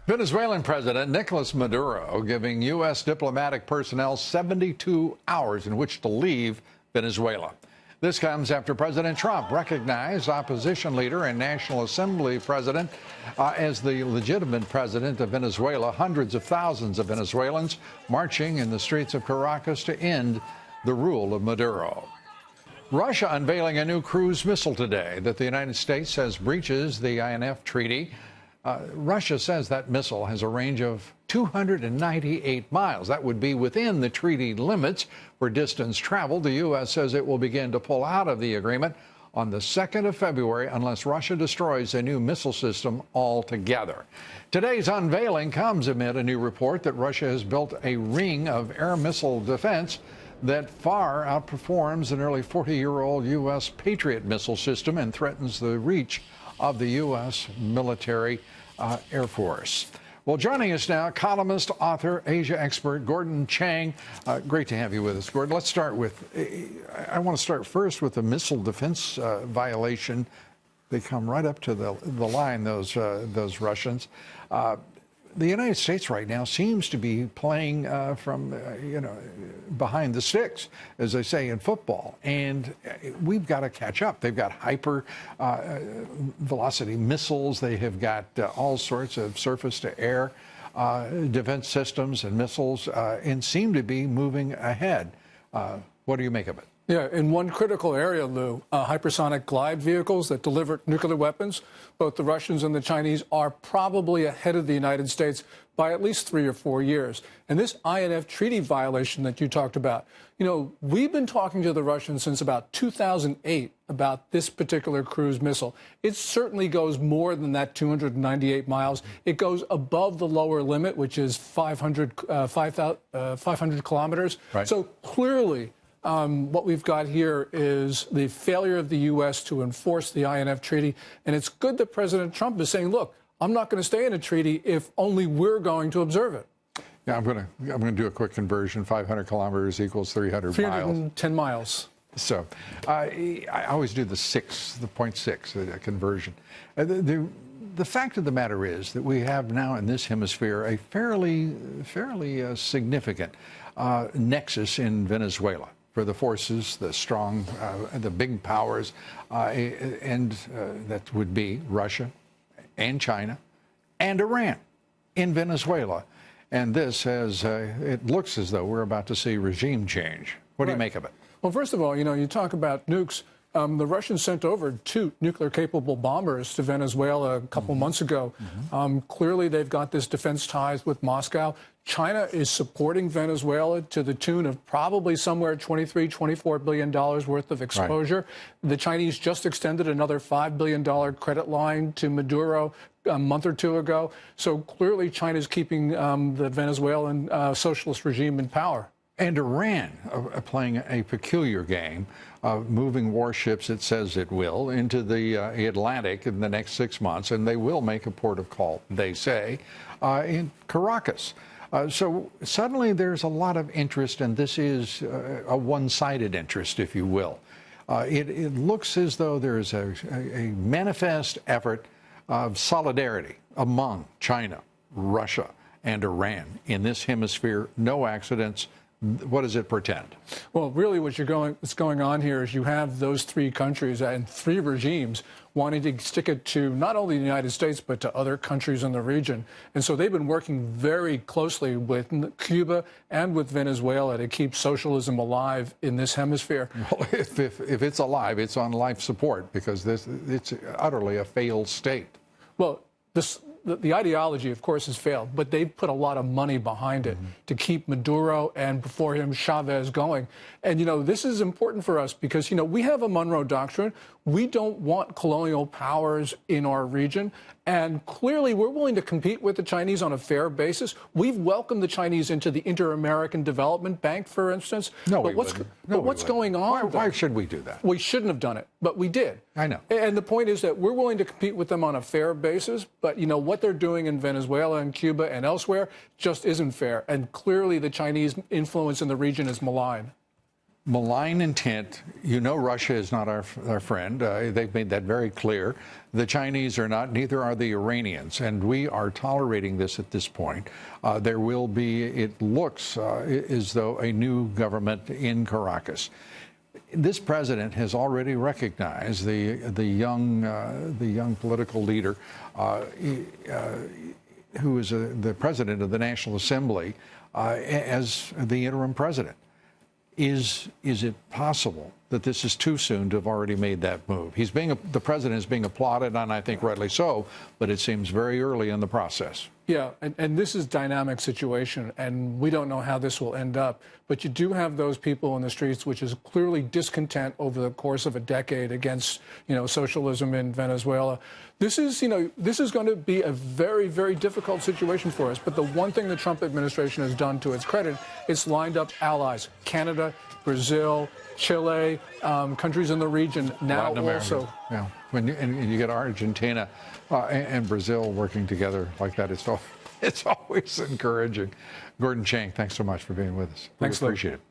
Venezuelan President Nicolas Maduro giving U.S. diplomatic personnel 72 hours in which to leave Venezuela. This comes after President Trump recognized opposition leader and National Assembly president as the legitimate president of Venezuela. Hundreds of thousands of Venezuelans marching in the streets of Caracas to end the rule of Maduro. Russia unveiling a new cruise missile today that the United States says breaches the INF Treaty. Russia says that missile has a range of 298 miles. That would be within the treaty limits for distance traveled. The U.S. says it will begin to pull out of the agreement on the 2nd of February unless Russia destroys a new missile system altogether. Today's unveiling comes amid a new report that Russia has built a ring of air missile defense that far outperforms the nearly 40-year-old U.S. Patriot missile system and threatens the reach of the U.S. military Air Force. Well, joining us now, columnist, author, Asia expert Gordon Chang. Great to have you with us, Gordon. Let's start with, I want to start first with the missile defense violation. They come right up to the line, those Russians. The United States right now seems to be playing from, behind the sticks, as they say in football. And we've got to catch up. They've got hyper velocity missiles. They have got all sorts of surface to air defense systems and missiles and seem to be moving ahead. What do you make of it? Yeah, in one critical area, Lou, hypersonic glide vehicles that deliver nuclear weapons, both the Russians and the Chinese are probably ahead of the United States by at least 3 or 4 years. And this INF Treaty violation that you talked about, we've been talking to the Russians since about 2008 about this particular cruise missile. It certainly goes more than that 298 miles. It goes above the lower limit, which is 500 kilometers. Right. So clearly, what we've got here is the failure of the U.S. to enforce the INF Treaty. And it's good that President Trump is saying, look, I'm not going to stay in a treaty if only we're going to observe it. Yeah, I'm going to do a quick conversion. 500 kilometers equals 300 miles. 310 miles. So I always do the 0.6 conversion. The fact of the matter is that we have now in this hemisphere a fairly significant nexus in Venezuela for the forces, the strong, the big powers, and that would be Russia and China and Iran in Venezuela. And this has, it looks as though we're about to see regime change. What do you make of it? Well, first of all, you talk about nukes. The Russians sent over 2 nuclear-capable bombers to Venezuela a couple months ago. Clearly, they've got this defense ties with Moscow. China is supporting Venezuela to the tune of probably somewhere $23, $24 billion worth of exposure. Right. The Chinese just extended another $5 billion credit line to Maduro a month or 2 ago. So clearly, China's keeping the Venezuelan socialist regime in power. And Iran playing a peculiar game of moving warships, it says it will, into the Atlantic in the next 6 months, and they will make a port of call, they say, in Caracas. So suddenly there's a lot of interest, and this is a one-sided interest, if you will. It looks as though there's a manifest effort of solidarity among China, Russia, and Iran in this hemisphere. No accidents. What does it portend? Well, really what's going on here is you have those 3 countries and 3 regimes wanting to stick it to not only the United States, but to other countries in the region. And so they've been working very closely with Cuba and with Venezuela to keep socialism alive in this hemisphere. Well, if it's alive, it's on life support because it's utterly a failed state. Well, the ideology, of course, has failed, but they've put a lot of money behind it to keep Maduro and before him Chavez going. And, this is important for us because, we have a Monroe Doctrine. We don't want colonial powers in our region. And clearly, we're willing to compete with the Chinese on a fair basis. We've welcomed the Chinese into the Inter-American Development Bank, for instance. No, but what's going on? Why should we do that? We shouldn't have done it, but we did. I know. And the point is that we're willing to compete with them on a fair basis. But, what they're doing in Venezuela and Cuba and elsewhere just isn't fair. And clearly, the Chinese influence in the region is malign. malign intent. You know Russia is not our friend. They've made that very clear. The Chinese are not, neither are the Iranians, and we are tolerating this at this point. There will be, it looks as though, a new government in Caracas. This president has already recognized the young political leader who is the president of the National Assembly as the interim president. Is it possible that this is too soon to have already made that move? The president is being applauded, and I think rightly so, but it seems very early in the process. Yeah, and this is a dynamic situation, and we don't know how this will end up. But you do have those people in the streets, which is clearly discontent over the course of a decade against, socialism in Venezuela. This is going to be a very, very difficult situation for us. But the one thing the Trump administration has done, to its credit, it's lined up allies: Canada, Brazil, Chile, countries in the region. Now also, yeah. When you get Argentina and Brazil working together like that, it's always encouraging. Gordon Chang, thanks so much for being with us. Thanks, Appreciate it.